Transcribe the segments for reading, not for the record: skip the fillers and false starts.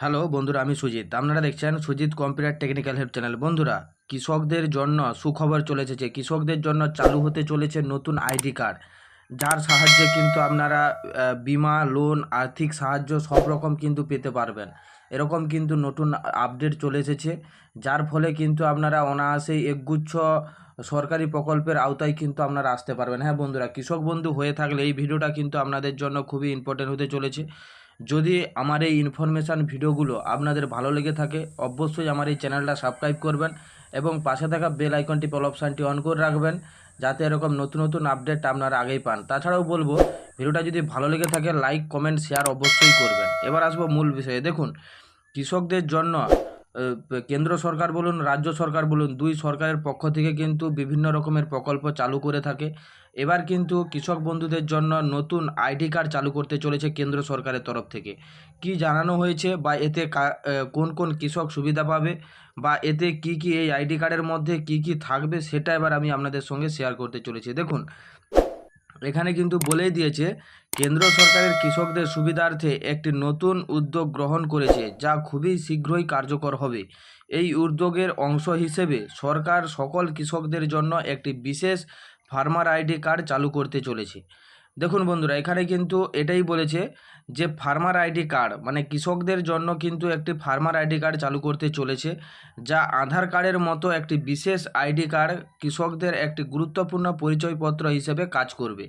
Hello বন্ধুরা, আমি সুজিত। আপনারা দেখছেন Sujit computer technical help channel. বন্ধুরা, কৃষকদের জন্য সুখবর চলে এসেছে। কৃষকদের জন্য চালু হতে চলেছে নতুন আইডি কার্ড, যার সাহায্যে কিন্তু আপনারা বিমা, লোন, আর্থিক সাহায্য সব রকম কিন্তু পেতে পারবেন। এরকম কিন্তু নতুন আপডেট চলে এসেছে, যার ফলে কিন্তু আপনারা অনায়াসেই একগুচ্ছ সরকারি প্রকল্পের আওতায় কিন্তু আপনারা আসতে পারবেন। হ্যাঁ বন্ধুরা, কৃষক বন্ধু হয়ে থাকলে এই ভিডিওটা কিন্তু আপনাদের জন্য খুবই ইম্পর্টেন্ট হতে চলেছে। যদি আমার এই ইনফরমেশান ভিডিওগুলো আপনাদের ভালো লেগে থাকে, অবশ্যই আমার এই চ্যানেলটা সাবস্ক্রাইব করবেন এবং পাশে থাকা বেল আইকনটি অপশানটি অন করে রাখবেন, যাতে এরকম নতুন নতুন আপডেট আপনারা আগেই পান। তাছাড়াও বলবো, ভিডিওটা যদি ভালো লেগে থাকে লাইক, কমেন্ট, শেয়ার অবশ্যই করবেন। এবার আসবো মূল বিষয়ে। দেখুন, কৃষকদের জন্য কেন্দ্র সরকার বলুন, রাজ্য সরকার বলুন, দুই সরকারের পক্ষ থেকে কিন্তু বিভিন্ন রকমের প্রকল্প চালু করে থাকে। এবার কিন্তু কৃষক বন্ধুদের জন্য নতুন আইডি কার্ড চালু করতে চলেছে কেন্দ্র সরকারের তরফ থেকে। কি জানানো হয়েছে বা এতে কোন কোন কৃষক সুবিধা পাবে বা এতে কি কি এই আইডি কার্ডের মধ্যে কি কি থাকবে, সেটা এবার আমি আপনাদের সঙ্গে শেয়ার করতে চলেছি। দেখুন, এখানে কিন্তু বলেই দিয়েছে, কেন্দ্র সরকারের কৃষকদের সুবিধার্থে একটি নতুন উদ্যোগ গ্রহণ করেছে, যা খুবই শীঘ্রই কার্যকর হবে। এই উদ্যোগের অংশ হিসেবে সরকার সকল কৃষকদের জন্য একটি বিশেষ ফার্মার আইডি কার্ড চালু করতে চলেছে। দেখুন বন্ধুরা, এখানে কিন্তু এটাই বলেছে যে ফার্মার আইডি কার্ড মানে কৃষকদের জন্য কিন্তু একটি ফার্মার আইডি কার্ড চালু করতে চলেছে, যা আধার কার্ডের মতো একটি বিশেষ আইডি কার্ড, কৃষকদের একটি গুরুত্বপূর্ণ পরিচয়পত্র হিসেবে কাজ করবে।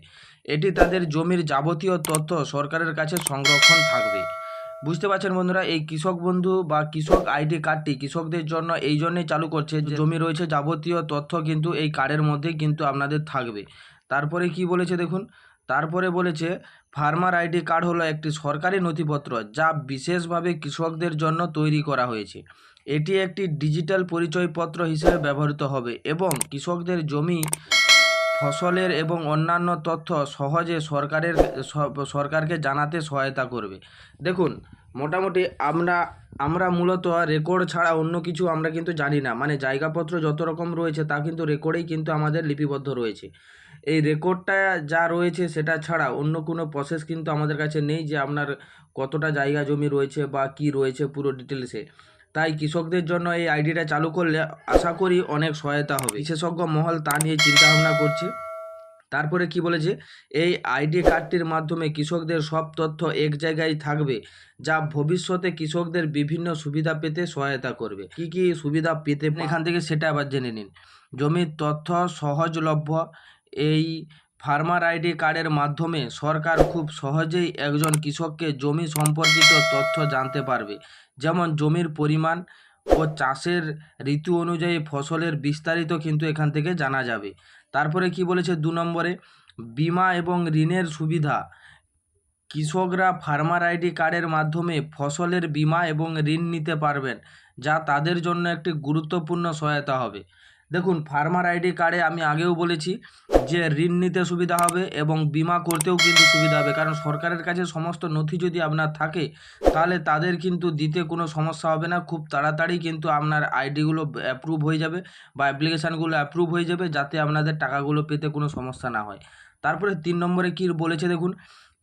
এটি তাদের জমির যাবতীয় তথ্য সরকারের কাছে সংরক্ষণ থাকবে। বুঝতে পারছেন বন্ধুরা, এই কৃষক বন্ধু বা কৃষক আইডি কার্ডটি কৃষকদের জন্য এই জন্যই চালু করছে যে জমি রয়েছে যাবতীয় তথ্য কিন্তু এই কার্ডের মধ্যেই কিন্তু আপনাদের থাকবে। তারপরে কি বলেছে দেখুন, তারপরে বলেছে ফার্মার আইডি কার্ড হলো একটি সরকারি নথিপত্র, যা বিশেষভাবে কৃষকদের জন্য তৈরি করা হয়েছে। এটি একটি ডিজিটাল পরিচয়পত্র হিসেবে ব্যবহৃত হবে এবং কৃষকদের জমি, ফসলের এবং অন্যান্য তথ্য সহজে সরকারকে জানাতে সহায়তা করবে। দেখুন, মোটামুটি আমরা মূলত রেকর্ড ছাড়া অন্য কিছু আমরা কিন্তু জানি না। মানে জায়গাপত্র যত রকম রয়েছে তা কিন্তু রেকর্ডেই কিন্তু আমাদের লিপিবদ্ধ রয়েছে। এই রেকর্ডটা যা রয়েছে সেটা ছাড়া অন্য কোনো প্রসেস কিন্তু আমাদের কাছে নেই, যে আপনার কতটা জায়গা জমি রয়েছে বা কি রয়েছে পুরো ডিটেলসে। তাই কৃষকদের জন্য এই আইডিটা চালু করলে আশা করি অনেক সহায়তা হবে। বিশেষজ্ঞ মহল তা নিয়ে চিন্তাভাবনা করছে। তারপরে কি বলেছে, এই আইডি কার্ডটির মাধ্যমে কৃষকদের সব তথ্য এক জায়গায় থাকবে, যা ভবিষ্যতে কৃষকদের বিভিন্ন সুবিধা পেতে সহায়তা করবে। কি কি সুবিধা পেতে এখান থেকে সেটা আবার জেনে নিন। জমির তথ্য সহজলভ্য। এই ফার্মার আইডি কার্ডের মাধ্যমে সরকার খুব সহজেই একজন কৃষককে জমি সম্পর্কিত তথ্য জানতে পারবে, যেমন জমির পরিমাণ ও চাষের ঋতু অনুযায়ী ফসলের বিস্তারিত কিন্তু এখান থেকে জানা যাবে। তারপরে কি বলেছে 2 নম্বরে, বিমা এবং ঋণের সুবিধা। কৃষকরা ফার্মার আইডি কার্ডের মাধ্যমে ফসলের বিমা এবং ঋণ নিতে পারবেন, যা তাদের জন্য একটি গুরুত্বপূর্ণ সহায়তা হবে। দেখুন, ফার্মার আইডি কার্ডে আমি আগেও বলেছি যে ঋণ নিতে সুবিধা হবে এবং বিমা করতেও কিন্তু সুবিধা হবে, কারণ সরকারের কাছে সমস্ত নথি যদি আপনার থাকে তাহলে তাদের কিন্তু দিতে কোনো সমস্যা হবে না। খুব তাড়াতাড়ি কিন্তু আপনার আইডিগুলো অ্যাপ্রুভ হয়ে যাবে বা অ্যাপ্লিকেশানগুলো অ্যাপ্রুভ হয়ে যাবে, যাতে আপনাদের টাকাগুলো পেতে কোনো সমস্যা না হয়। তারপরে 3 নম্বরে কী বলেছে দেখুন,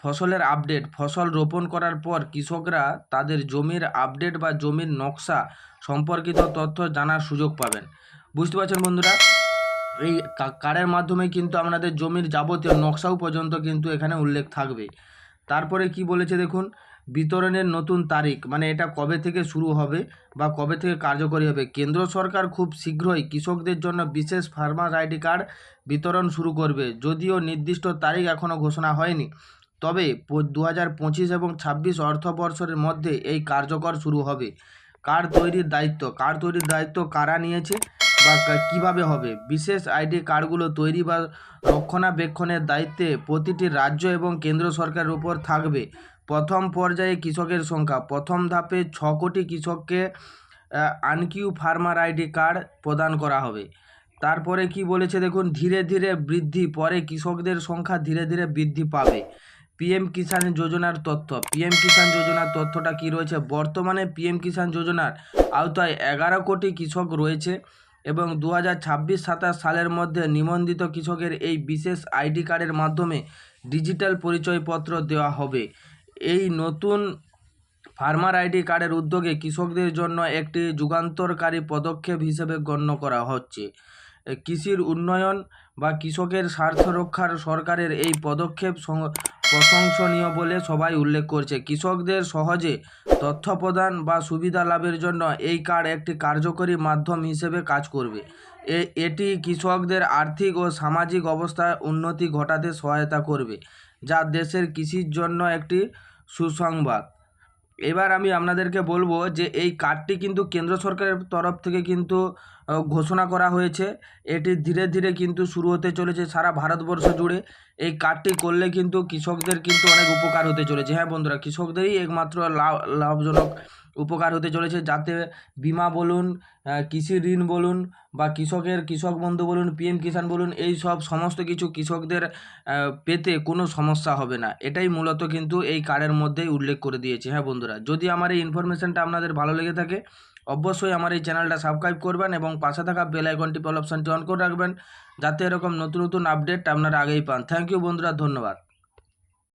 ফসলের আপডেট। ফসল রোপণ করার পর কৃষকরা তাদের জমির আপডেট বা জমির নকশা সম্পর্কিত তথ্য জানার সুযোগ পাবেন। বুঝতে পারছেন বন্ধুরা, এই কার্ডের মাধ্যমে কিন্তু আপনাদের জমির যাবতীয় নকশাও পর্যন্ত কিন্তু এখানে উল্লেখ থাকবে। তারপরে কি বলেছে দেখুন, বিতরণের নতুন তারিখ, মানে এটা কবে থেকে শুরু হবে বা কবে থেকে কার্যকরী হবে। কেন্দ্র সরকার খুব শীঘ্রই কৃষকদের জন্য বিশেষ ফার্মার আইডি কার্ড বিতরণ শুরু করবে, যদিও নির্দিষ্ট তারিখ এখনও ঘোষণা হয়নি। তবে 2025 এবং 26 অর্থবর্ষের মধ্যে এই কার্যকর শুরু হবে। কার্ড তৈরির দায়িত্ব কারা নিয়েছে বা কীভাবে হবে? বিশেষ আইডি কার্ডগুলো তৈরি বা রক্ষণাবেক্ষণের দায়িত্বে প্রতিটি রাজ্য এবং কেন্দ্র সরকারের উপর থাকবে। প্রথম পর্যায়ে কৃষকের সংখ্যা, প্রথম ধাপে 6 কোটি কৃষককে আনকিউ ফার্মার আইডি কার্ড প্রদান করা হবে। তারপরে কি বলেছে দেখুন, ধীরে ধীরে বৃদ্ধি, পরে কৃষকদের সংখ্যা ধীরে ধীরে বৃদ্ধি পাবে। পিএম কিষাণ যোজনার তথ্য। পিএম কিষাণ যোজনার তথ্যটা কি রয়েছে, বর্তমানে পিএম কিষাণ যোজনার আওতায় 11 কোটি কৃষক রয়েছে এবং 2026-27 সালের মধ্যে নিবন্ধিত কৃষকের এই বিশেষ আইডি কার্ডের মাধ্যমে ডিজিটাল পরিচয়পত্র দেওয়া হবে। এই নতুন ফার্মার আইডি কার্ডের উদ্যোগে কৃষকদের জন্য একটি যুগান্তকারী পদক্ষেপ হিসেবে গণ্য করা হচ্ছে। কৃষির উন্নয়ন বা কৃষকের স্বার্থ রক্ষার সরকারের এই পদক্ষেপ প্রশংসনীয় বলে সবাই উল্লেখ করছে। কৃষকদের সহজে তথ্য প্রদান বা সুবিধা লাভের জন্য এই কার্ড একটি কার্যকরী মাধ্যম হিসেবে কাজ করবে। এটি কৃষকদের আর্থিক ও সামাজিক অবস্থায় উন্নতি ঘটাতে সহায়তা করবে, যা দেশের কৃষির জন্য একটি সুসংবাদ। এবার আমি আপনাদেরকে বলবো যে এই কার্ডটি কিন্তু কেন্দ্র সরকারের তরফ থেকে কিন্তু ঘোষণা করা হয়েছে। এটি ধীরে ধীরে কিন্তু শুরু হতে চলেছে সারা ভারতবর্ষ জুড়ে। এই কার্ডটি করলে কিন্তু কৃষকদের কিন্তু অনেক উপকার হতে চলেছে। হ্যাঁ বন্ধুরা, কৃষকদেরই একমাত্র লাভজনক উপকার হতে চলেছে, যাতে বিমা বলুন, কৃষি ঋণ বলুন, বা কৃষক বন্ধু বলুন, পিএম কিষাণ বলুন, এই সব সমস্ত কিছু কৃষকদের পেতে কোনো সমস্যা হবে না। এটাই মূলত কিন্তু এই কার্ডের মধ্যেই উল্লেখ করে দিয়েছে। হ্যাঁ বন্ধুরা, যদি আমার এই ইনফরমেশনটা আপনাদের ভালো লেগে থাকে অবশ্যই আমার এই চ্যানেলটা সাবস্ক্রাইব করবেন এবং পাশে থাকা বেল আইকনটি অল অপশানটি অন করে রাখবেন, যাতে এরকম নতুন নতুন আপডেট আপনারা আগেই পান। থ্যাংক ইউ বন্ধুরা, ধন্যবাদ।